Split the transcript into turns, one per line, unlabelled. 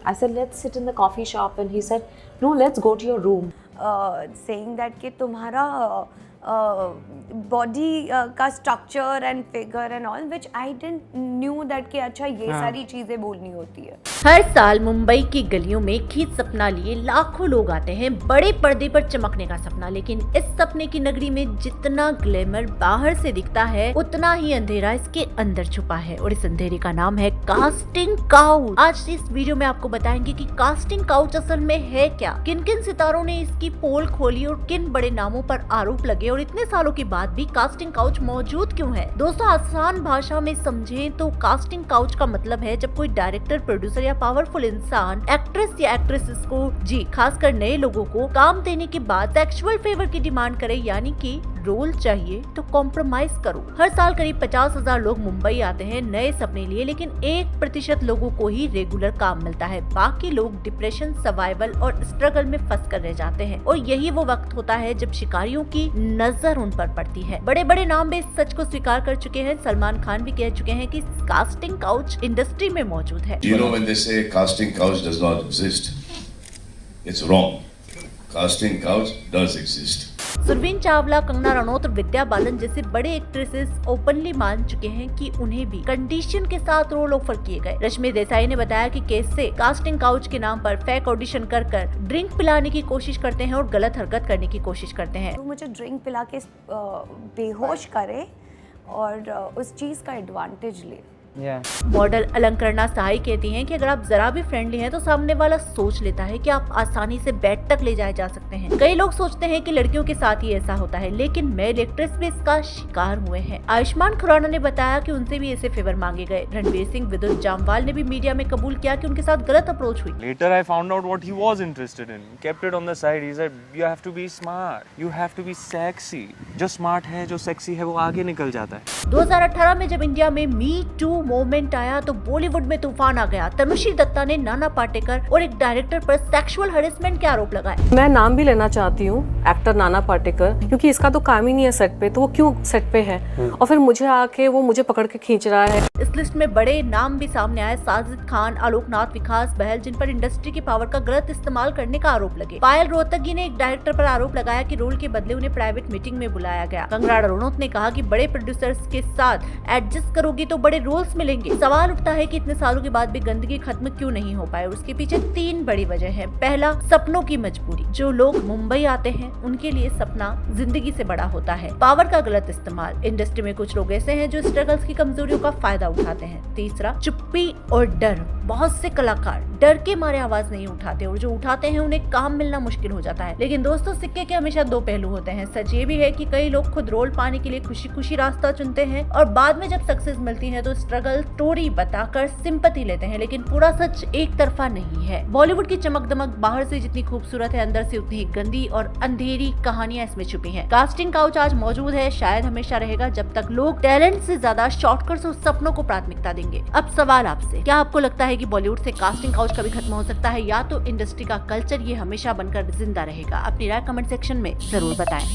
I said, let's sit in the coffee shop, and he said, no, let's go to your room.
Saying that कि तुम्हारा body का structure and figure and all which I didn't knew that कि अच्छा ये सारी चीजें बोलनी होती है।
हर साल मुंबई की गलियों में खींच सपना लिए लाखों लोग आते हैं, बड़े पर्दे पर चमकने का सपना। लेकिन इस सपने की नगरी में जितना ग्लैमर बाहर से दिखता है, उतना ही अंधेरा इसके अंदर छुपा है, और इस अंधेरे का नाम है कास्टिंग काउच। आज इस वीडियो में आपको बताएंगे कि कास्टिंग काउच असल में है क्या, किन किन सितारों ने इसकी पोल खोली और किन बड़े नामों पर आरोप लगे, और इतने सालों के बाद भी कास्टिंग काउच मौजूद क्यों है। दोस्तों, आसान भाषा में समझें तो कास्टिंग काउच का मतलब है जब कोई डायरेक्टर, प्रोड्यूसर या पावरफुल इंसान एक्ट्रेस या एक्ट्रेसेस को खासकर नए लोगों को काम देने के बाद सेक्सुअल फेवर की डिमांड करे, यानी कि रोल चाहिए तो कॉम्प्रोमाइज करो। हर साल करीब 50,000 लोग मुंबई आते हैं नए सपने लिए, लेकिन 1% लोगों को ही रेगुलर काम मिलता है। बाकी लोग डिप्रेशन, सर्वाइवल और स्ट्रगल में फंस कर रह जाते हैं, और यही वो वक्त होता है जब शिकारियों की नजर उन पर पड़ती है। बड़े बड़े नाम भी इस सच को स्वीकार कर चुके हैं। सलमान खान भी कह चुके हैं कि कास्टिंग काउच इंडस्ट्री में मौजूद है।
You know when they say casting couch does not exist, it's wrong. Casting couch does exist.
Surveen Chawla, Kangana Ranaut और विद्या बालन जैसे बड़े एक्ट्रेसेस ओपनली मान चुके हैं कि उन्हें भी कंडीशन के साथ रोल ऑफर किए गए। रश्मि देसाई ने बताया कि कैसे कास्टिंग काउच के नाम पर फेक ऑडिशन कर ड्रिंक पिलाने की कोशिश करते हैं और गलत हरकत करने की कोशिश करते हैं।
तो मुझे ड्रिंक पिला के बेहोश करे और उस चीज का एडवांटेज ले।
मॉडल अलंकरणा सहाय कहती हैं कि अगर आप जरा भी फ्रेंडली हैं तो सामने वाला सोच लेता है कि आप आसानी से बेड तक ले जाए जा सकते हैं। कई लोग सोचते हैं कि लड़कियों के साथ ही ऐसा होता है, लेकिन मेल एक्ट्रेस भी इसका शिकार हुए हैं। आयुष्मान खुराना ने बताया कि उनसे भी ऐसे फेवर मांगे गए। रणवीर सिंह, विद्युत जामवाल ने भी मीडिया में कबूल किया कि उनके साथ गलत अप्रोच हुई।
Later I found out what he was interested in. Kept it on the side. He said, "You have to be smart. You have to be sexy." जो स्मार्ट है, जो सेक्सी है, वो आगे निकल जाता है।
2018 में जब इंडिया में मी टू मूवमेंट आया तो बॉलीवुड में तूफान आ गया। तनुश्री दत्ता ने नाना पाटेकर और एक डायरेक्टर पर सेक्सुअल हरेसमेंट के आरोप लगाए।
मैं नाम भी लेना चाहती हूँ, एक्टर नाना पाटेकर, क्योंकि इसका तो काम ही नहीं है सेट पे, तो वो क्यों सेट पे है और फिर मुझे आके वो मुझे पकड़ के खींच रहा है।
इस लिस्ट में बड़े नाम भी सामने आए। साजिद खान, आलोकनाथ, विकास बहल, जिन पर इंडस्ट्री की पावर का गलत इस्तेमाल करने का आरोप लगे। पायल रोहतगी ने एक डायरेक्टर पर आरोप लगाया कि रोल के बदले उन्हें प्राइवेट मीटिंग में बुलाया गया। कंगना रनौत ने कहा कि बड़े प्रोड्यूसर्स के साथ एडजस्ट करोगी तो बड़े रोल्स मिलेंगे। सवाल उठता है कि इतने सालों के बाद भी गंदगी खत्म क्यों नहीं हो पाए, और उसके पीछे 3 बड़ी वजह है। पहला, सपनों की मजबूरी। जो लोग मुंबई आते हैं उनके लिए सपना जिंदगी से बड़ा होता है। पावर का गलत इस्तेमाल। इंडस्ट्री में कुछ लोग ऐसे हैं जो स्ट्रगल्स की कमजोरियों का फायदा उठाते हैं। तीसरा, चुप्पी और डर। बहुत से कलाकार डर के मारे आवाज नहीं उठाते, और जो उठाते हैं उन्हें काम मिलना मुश्किल हो जाता है। लेकिन दोस्तों, सिक्के के हमेशा 2 पहलू होते हैं। सच ये भी है कि कई लोग खुद रोल पाने के लिए खुशी खुशी रास्ता चुनते हैं, और बाद में जब सक्सेस मिलती है तो स्ट्रगल स्टोरी बताकर सिंपैथी लेते हैं। लेकिन पूरा सच एक तरफा नहीं है। बॉलीवुड की चमक दमक बाहर से जितनी खूबसूरत है, अंदर से उतनी ही गंदी और अंधेरी कहानियां इसमें छुपी हैं। कास्टिंग काउच आज मौजूद है, शायद हमेशा रहेगा, जब तक लोग टैलेंट से ज्यादा शॉर्टकट्स और सपनों को प्राथमिकता देंगे। अब सवाल आपसे, क्या आपको लगता है कि बॉलीवुड से कास्टिंग काउच कभी खत्म हो सकता है, या तो इंडस्ट्री का कल्चर ये हमेशा बनकर जिंदा रहेगा? अपनी राय कमेंट सेक्शन में जरूर बताएं।